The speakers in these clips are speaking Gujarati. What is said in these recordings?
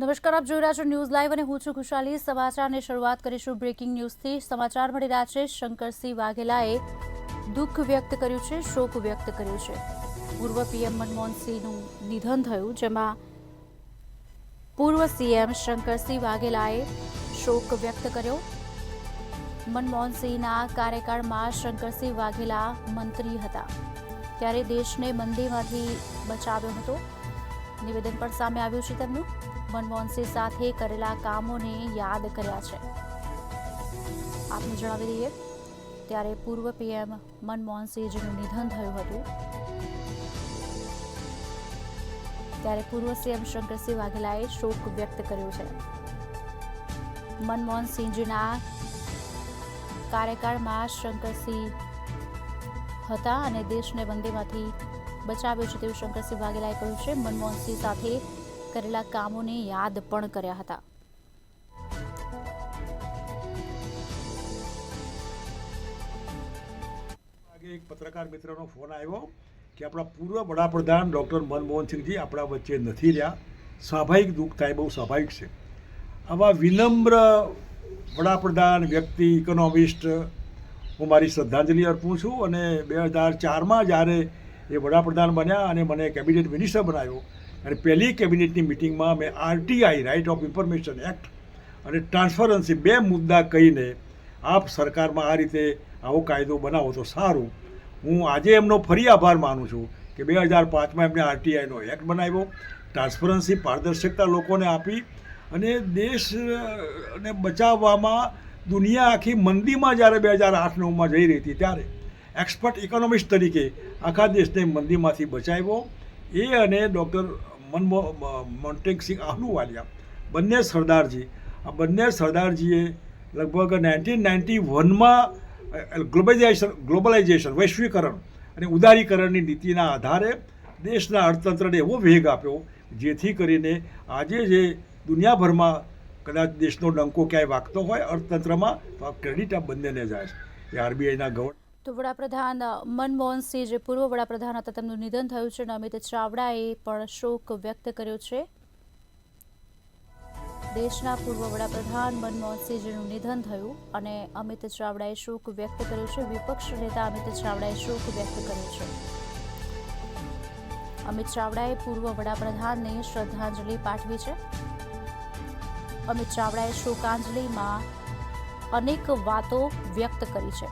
નમસ્કાર, આપ જોઈ રહ્યા છો ન્યૂઝ લાઈવ અને હું છું ખુશાલી। સમાચારની શરૂઆત કરીશું બ્રેકિંગ ન્યૂઝથી। સમાચાર મળી રહ્યા છે, શંકરસિંહ વાઘેલાએ દુઃખ વ્યક્ત કર્યું છે, શોક વ્યક્ત કર્યો છે। પૂર્વ પીએમ મનમોહનસિંહનું નિધન થયું, જેમાં પૂર્વ સીએમ શંકરસિંહ વાઘેલાએ શોક વ્યક્ત કર્યો। મનમોહનસિંહના કાર્યકાળમાં શંકરસિંહ વાઘેલા મંત્રી હતા, ત્યારે દેશને મંદીમાંથી બચાવ્યો હતો। નિવેદન પણ સામે આવ્યું છે તેમનું। મનમોહનસિંહ સાથે કરેલા કામોને યાદ કર્યા છે। આપને જણાવી દઈએ, ત્યારે પૂર્વ પીએમ મનમોહનસિંહજીનું નિધન થયું હતું, ત્યારે પૂર્વ સીએમ શંકરસિંહ વાઘેલાએ શોક વ્યક્ત કર્યો છે। મનમોહનસિંહજીના કાર્યકાળમાં શંકરસિંહ હતા અને દેશને મંદીમાંથી બચાવ્યો છે તેવું શંકરસિંહ વાઘેલાએ કહ્યું છે। મનમોહનસિંહ સાથે કરેલા કામોને યાદ પણ કર્યા હતા। એક પત્રકાર મિત્રનો ફોન આવ્યો કે આપણા પૂર્વ વડાપ્રધાન ડૉક્ટર મનમોહનસિંહજી આપણા વચ્ચે નથી રહ્યા। સ્વાભાવિક દુઃખ થાય, બહુ સ્વાભાવિક છે। આવા વિનમ્ર વડાપ્રધાન વ્યક્તિ, ઇકોનોમિસ્ટ, હું મારી શ્રદ્ધાંજલિ અર્પું છું। અને 2004માં જ્યારે એ વડાપ્રધાન બન્યા અને મને કેબિનેટ મિનિસ્ટર બનાવ્યો, અને પહેલી કેબિનેટની મિટિંગમાં મેં RTI, right of information act, અને ટ્રાન્સપરન્સી, બે મુદ્દા કહીને આપ સરકારમાં આ રીતે આવો કાયદો બનાવો તો સારું। હું આજે એમનો ફરી આભાર માનું છું કે 2005માં એમણે આરટીઆઈનો એક્ટ બનાવ્યો, ટ્રાન્સપરન્સી, પારદર્શકતા લોકોને આપી, અને દેશને બચાવવામાં દુનિયા આખી મંદીમાં જ્યારે 2008-9માં જઈ રહી હતી, ત્યારે એક્સપર્ટ ઇકોનોમિસ્ટ તરીકે આખા દેશને મંદીમાંથી બચાવ્યો। એ અને ડૉક્ટર મોન્ટેગસિંહ આહલુવાલિયા, બંને સરદારજી, આ બંને સરદારજીએ લગભગ 1991માં ગ્લોબલાઇઝેશન, વૈશ્વિકરણ અને ઉદારીકરણની નીતિના આધારે દેશના અર્થતંત્રને એવો વેગ આપ્યો, જેથી કરીને આજે જે દુનિયાભરમાં કદાચ દેશનો ડંકો ક્યાંય વાગતો હોય અર્થતંત્રમાં, તો આ ક્રેડિટ આ બંનેને જાય છે। એ આરબીઆઈના ગવર્નર તો વડાપ્રધાન મનમોહનસિંહ, જે પૂર્વ વડાપ્રધાન હતા, તેમનું નિધન થયું છે અને અમિત ચાવડાએ પણ શોક વ્યક્ત કર્યો છે। દેશના પૂર્વ વડાપ્રધાન મનમોહનસિંહજીનું નિધન થયું અને અમિત ચાવડાએ શોક વ્યક્ત કર્યો છે। વિપક્ષ નેતા અમિત ચાવડાએ શોક વ્યક્ત કર્યો છે। અમિત ચાવડાએ પૂર્વ વડાપ્રધાનને શ્રદ્ધાંજલિ પાઠવી છે। અમિત ચાવડાએ શોકાંજલિમાં અનેક વાતો વ્યક્ત કરી છે।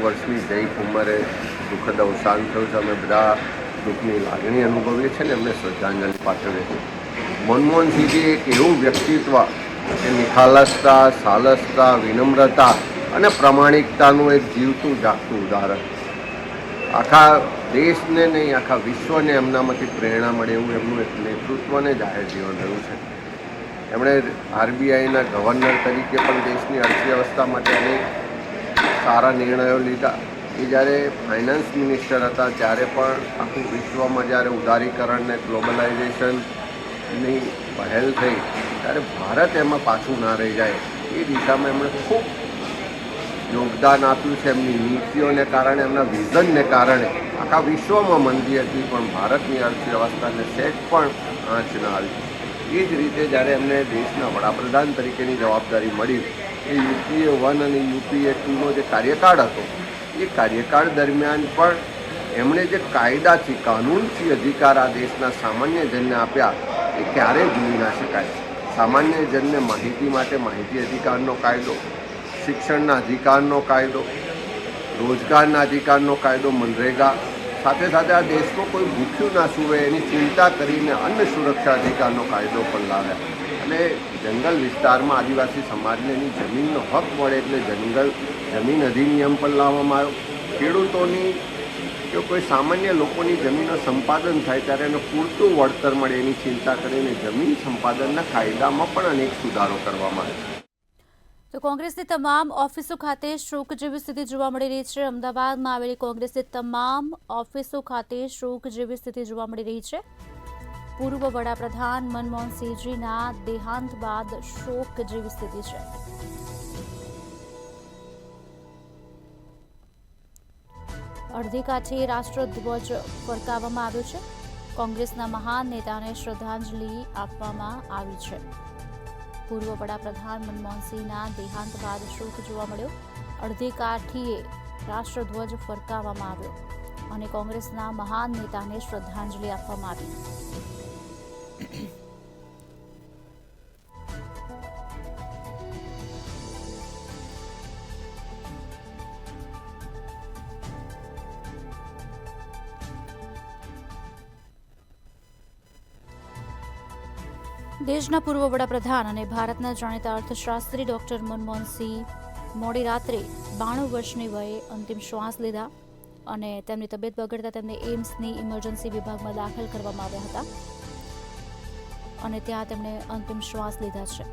વર્ષની જય ઉંમરે દુઃખદ અવસાન થયું છે। અમે બધા દુઃખની લાગણી અનુભવીએ છીએ ને એમને શ્રદ્ધાંજલિ પાઠવીએ છીએ। મનમોહનસિંહજી એક એવું વ્યક્તિત્વ કે નિખાલસતા, સાલસતા, વિનમ્રતા અને પ્રામાણિકતાનું એક જીવતું જાગતું ઉદાહરણ। આખા દેશને નહીં, આખા વિશ્વને એમનામાંથી પ્રેરણા મળે એવું એમનું એક નેતૃત્વને જાહેર જીવન રહ્યું છે। એમણે આરબીઆઈના ગવર્નર તરીકે પણ દેશની અર્થવ્યવસ્થા માટે અનેક સારા નિર્ણયો લીધા। એ જ્યારે ફાઇનાન્સ મિનિસ્ટર હતા ત્યારે પણ આખું વિશ્વમાં જ્યારે ઉદારીકરણ ને ગ્લોબલાઇઝેશનની પહેલ થઈ, ત્યારે ભારત એમાં પાછું ના રહી જાય એ દિશામાં એમણે ખૂબ યોગદાન આપ્યું છે। એમની નીતિઓને કારણે, એમના વિઝનને કારણે આખા વિશ્વમાં મંદી હતી, પણ ભારતની અર્થવ્યવસ્થાને સહેજ પણ આંચ ના આવી। એ જ રીતે જ્યારે એમને દેશના વડાપ્રધાન તરીકેની જવાબદારી મળી, એ યુપીએ 1 અને યુપીએ 2નો જે કાર્યકાળ હતો, એ કાર્યકાળ દરમિયાન પણ એમણે જે કાયદાથી, કાનૂનથી અધિકાર આ દેશના સામાન્ય જનને આપ્યા, એ ક્યારેય ભૂલી ના શકાય। સામાન્ય જનને માહિતી માટે માહિતી અધિકારનો કાયદો, શિક્ષણના અધિકારનો કાયદો, રોજગારના અધિકારનો કાયદો, મનરેગા, સાથે સાથે આ દેશમાં કોઈ ભૂખ્યું ના સૂવે એની ચિંતા કરીને અન્ન સુરક્ષા અધિકારનો કાયદો પણ લાવ્યા। અને જંગલ વિસ્તારમાં આદિવાસી સમાજને એની જમીનનો હક મળે એટલે જમીન અધિનિયમ પણ લાવવામાં આવ્યો। ખેડૂતોની કે કોઈ સામાન્ય લોકોની જમીનનો સંપાદન થાય ત્યારે એને પૂરતું વળતર મળે એની ચિંતા કરીને જમીન સંપાદનના કાયદામાં પણ અનેક સુધારો કરવામાં આવ્યો। તો કોંગ્રેસની તમામ ઓફિસો ખાતે શોક જેવી સ્થિતિ જોવા મળી રહી છે। અમદાવાદમાં આવેલી કોંગ્રેસની તમામ ઓફિસો ખાતે શોક જેવી સ્થિતિ જોવા મળી રહી છે। પૂર્વ વડાપ્રધાન મનમોહનસિંહજીના દેહાંત બાદ શોક જેવી સ્થિતિ છે। અડધી કાઠીએ રાષ્ટ્રધ્વજ ફરકાવવામાં આવ્યો છે. કોંગ્રેસના મહાન નેતાને શ્રદ્ધાંજલિ આપવામાં આવી છે. પૂર્વ વડાપ્રધાન મનમોહનસિંહના દેહાંત બાદ શોક જોવા મળ્યો. અડધી કાઠીએ રાષ્ટ્રધ્વજ ફરકાવવામાં આવ્યો અને કોંગ્રેસના મહાન નેતાને શ્રદ્ધાંજલિ આપવામાં આવી. દેશના પૂર્વ વડાપ્રધાન અને ભારતના જાણીતા અર્થશાસ્ત્રી ડોક્ટર મનમોહનસિંહ મોડી રાત્રે 92 વર્ષની વયે અંતિમ શ્વાસ લીધા અને તેમની તબિયત બગડતા તેમને એમ્સની ઇમરજન્સી વિભાગમાં દાખલ કરવામાં આવ્યા હતા અને ત્યાં તેમણે અંતિમ શ્વાસ લીધા છે.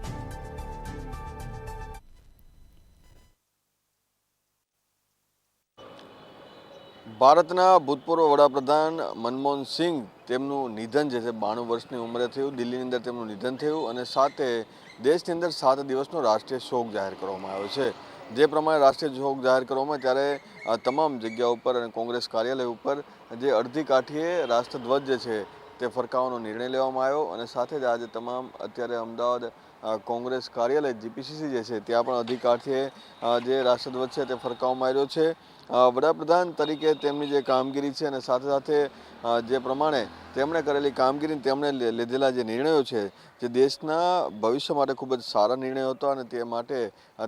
ભારતના ભૂતપૂર્વ વડાપ્રધાન મનમોહન સિંહ તેમનું નિધન જે છે 92 વર્ષની ઉંમરે થયું. દિલ્હીની અંદર તેમનું નિધન થયું અને સાથે દેશની અંદર 7 દિવસનો રાષ્ટ્રીય શોક જાહેર કરવામાં આવ્યો છે. જે પ્રમાણે રાષ્ટ્રીય શોક જાહેર કરવામાં ત્યારે તમામ જગ્યા ઉપર અને કોંગ્રેસ કાર્યાલય ઉપર જે અડધી કાઠીએ રાષ્ટ્રધ્વજ જે છે તે ફરકાવવાનો નિર્ણય લેવામાં આવ્યો અને સાથે જ આજે તમામ અત્યારે અમદાવાદ કોંગ્રેસ કાર્યાલય જીપીસીસી જે છે ત્યાં પણ અડધી કાઠીએ જે રાષ્ટ્રધ્વજ છે તે ફરકાવવામાં આવ્યો છે. વડાપ્રધાન તરીકે તેમની જે કામગીરી છે અને સાથે સાથે જે પ્રમાણે તેમણે કરેલી કામગીરી તેમણે લીધેલા જે નિર્ણયો છે જે દેશના ભવિષ્ય માટે ખૂબ જ સારા નિર્ણયો હતા અને તે માટે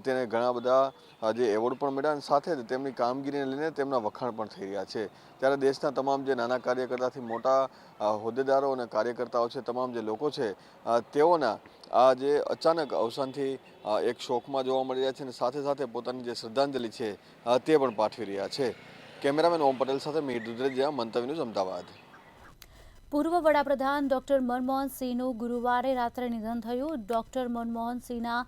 તેને ઘણા બધા જે એવોર્ડ પણ મળ્યા અને સાથે જ તેમની કામગીરીને લઈને તેમના વખાણ પણ થઈ રહ્યા છે. ત્યારે દેશના તમામ જે નાના કાર્યકર્તાથી મોટા હોદ્દેદારો અને કાર્યકર્તાઓ છે, તમામ જે લોકો છે તેઓના આ જે અચાનક અવસાનથી એક શોકમાં જોવા મળી રહ્યા છે અને સાથે સાથે પોતાની જે શ્રદ્ધાંજલિ છે તે પણ પાઠવી રહ્યા છે. કેમેરામેન ઓમ પટેલ સાથે મીર દુધરેજિયા, મંતવ્ય ન્યૂઝ, અમદાવાદ. પૂર્વ વડાપ્રધાન ડોક્ટર મનમોહનસિંહનું ગુરુવારે રાત્રે નિધન થયું. ડોક્ટર મનમોહનસિંહના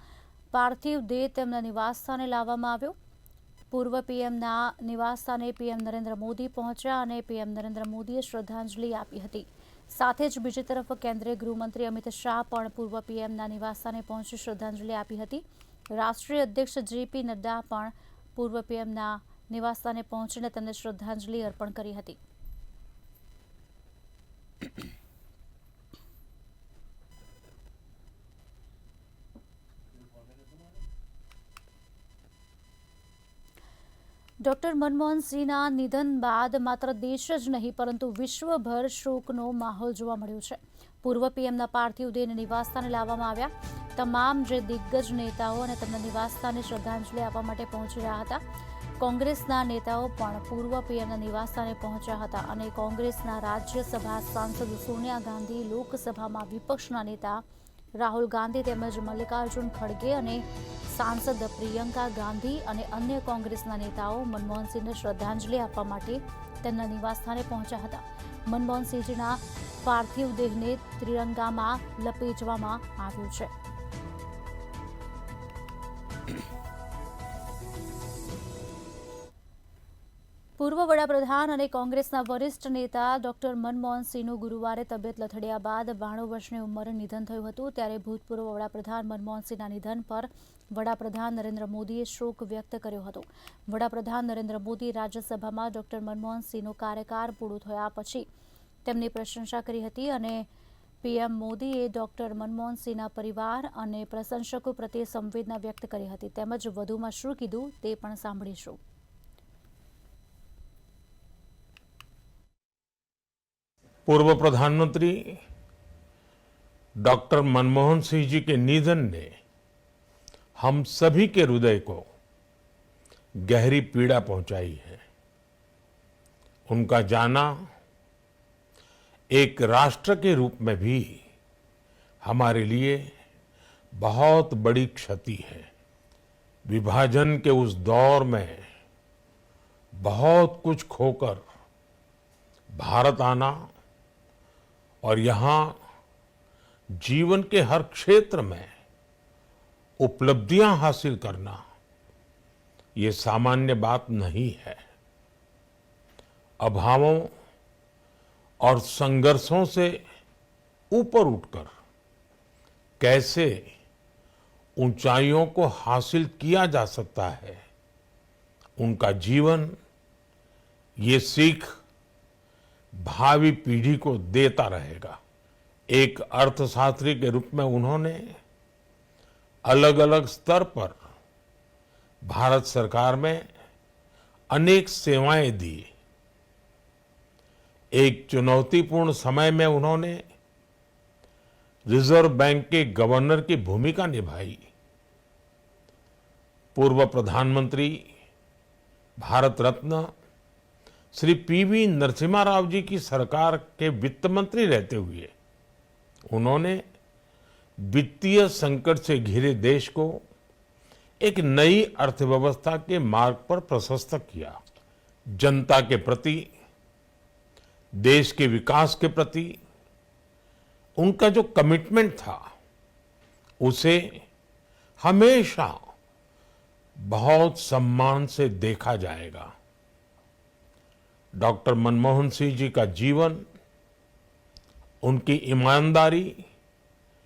પાર્થિવ દેહ તેમના નિવાસસ્થાને લાવવામાં આવ્યો. પૂર્વ પીએમના નિવાસસ્થાને પીએમ નરેન્દ્ર મોદી પહોંચ્યા અને પીએમ નરેન્દ્ર મોદીએ શ્રદ્ધાંજલિ આપી હતી. સાથે જ બીજી તરફ કેન્દ્રીય ગૃહમંત્રી અમિત શાહ પણ પૂર્વ પીએમના નિવાસસ્થાને પહોંચી શ્રદ્ધાંજલિ આપી હતી. રાષ્ટ્રીય અધ્યક્ષ જેપી નડ્ડા પણ પૂર્વ પીએમના નિવાસસ્થાને પહોંચીને તેમને શ્રદ્ધાંજલિ અર્પણ કરી હતી. ડોક્ટર મનમોહનસિંહના નિધન બાદ માત્ર દેશ જ નહીં પરંતુ વિશ્વભર શોકનો માહોલ જોવા મળ્યો છે. પૂર્વ પીએમના પાર્થિવ દેહને નિવાસસ્થાને લાવવામાં આવ્યા. તમામ જે દિગ્ગજ નેતાઓ અને તેમના નિવાસસ્થાને શ્રદ્ધાંજલિ આપવા માટે પહોંચી રહ્યા હતા. કોંગ્રેસના નેતાઓ પણ પૂર્વ પીએમના નિવાસસ્થાને પહોંચ્યા હતા અને કોંગ્રેસના રાજ્યસભા સાંસદ સોનિયા ગાંધી, લોકસભામાં વિપક્ષના નેતા રાહુલ ગાંધી તેમજ મલ્લિકાર્જુન ખડગે અને સાંસદ પ્રિયંકા ગાંધી અને અન્ય કોંગ્રેસના નેતાઓ મનમોહનસિંહને શ્રદ્ધાંજલિ આપવા માટે તેમના નિવાસસ્થાને પહોંચ્યા હતા. મનમોહનસિંહજીના પાર્થિવ દેહને ત્રિરંગામાં લપેટવામાં આવ્યો છે. પૂર્વ વડાપ્રધાન અને કોંગ્રેસના વરિષ્ઠ નેતા ડોક્ટર મનમોહનસિંહનું ગુરુવારે તબિયત લથડ્યા બાદ 92 વર્ષની ઉંમરે નિધન થયું હતું. ત્યારે ભૂતપૂર્વ વડાપ્રધાન મનમોહનસિંહના નિધન પર વડાપ્રધાન નરેન્દ્ર મોદીએ શોક વ્યક્ત કર્યો હતો. વડાપ્રધાન નરેન્દ્ર મોદી રાજ્યસભામાં ડોક્ટર મનમોહનસિંહનો કાર્યકાળ પૂરો થયા પછી તેમની પ્રશંસા કરી હતી અને પીએમ મોદીએ ડોક્ટર મનમોહનસિંહના પરિવાર અને પ્રશંસકો પ્રત્યે સંવેદના વ્યક્ત કરી હતી. તેમજ વધુમાં શું કીધું તે પણ સાંભળીશું. पूर्व प्रधानमंत्री डॉक्टर मनमोहन सिंह जी के निधन ने हम सभी के हृदय को गहरी पीड़ा पहुंचाई है. उनका जाना एक राष्ट्र के रूप में भी हमारे लिए बहुत बड़ी क्षति है. विभाजन के उस दौर में बहुत कुछ खोकर भारत आना और यहाँ जीवन के हर क्षेत्र में उपलब्धियां हासिल करना ये सामान्य बात नहीं है. अभावों और संघर्षों से ऊपर उठकर कैसे ऊंचाइयों को हासिल किया जा सकता है, उनका जीवन ये सीख भावी पीढ़ी को देता रहेगा। एक अर्थशास्त्री के रूप में उन्होंने अलग अलग स्तर पर भारत सरकार में अनेक सेवाएं दी। एक चुनौतीपूर्ण समय में उन्होंने रिजर्व बैंक के गवर्नर की भूमिका निभाई। पूर्व प्रधानमंत्री भारत रत्न श्री पीवी नरसिम्हा राव जी की सरकार के वित्त मंत्री रहते हुए उन्होंने वित्तीय संकट से घिरे देश को एक नई अर्थव्यवस्था के मार्ग पर प्रशस्त किया। जनता के प्रति, देश के विकास के प्रति उनका जो कमिटमेंट था उसे हमेशा बहुत सम्मान से देखा जाएगा। डॉक्टर मनमोहन सिंह जी का जीवन, उनकी ईमानदारी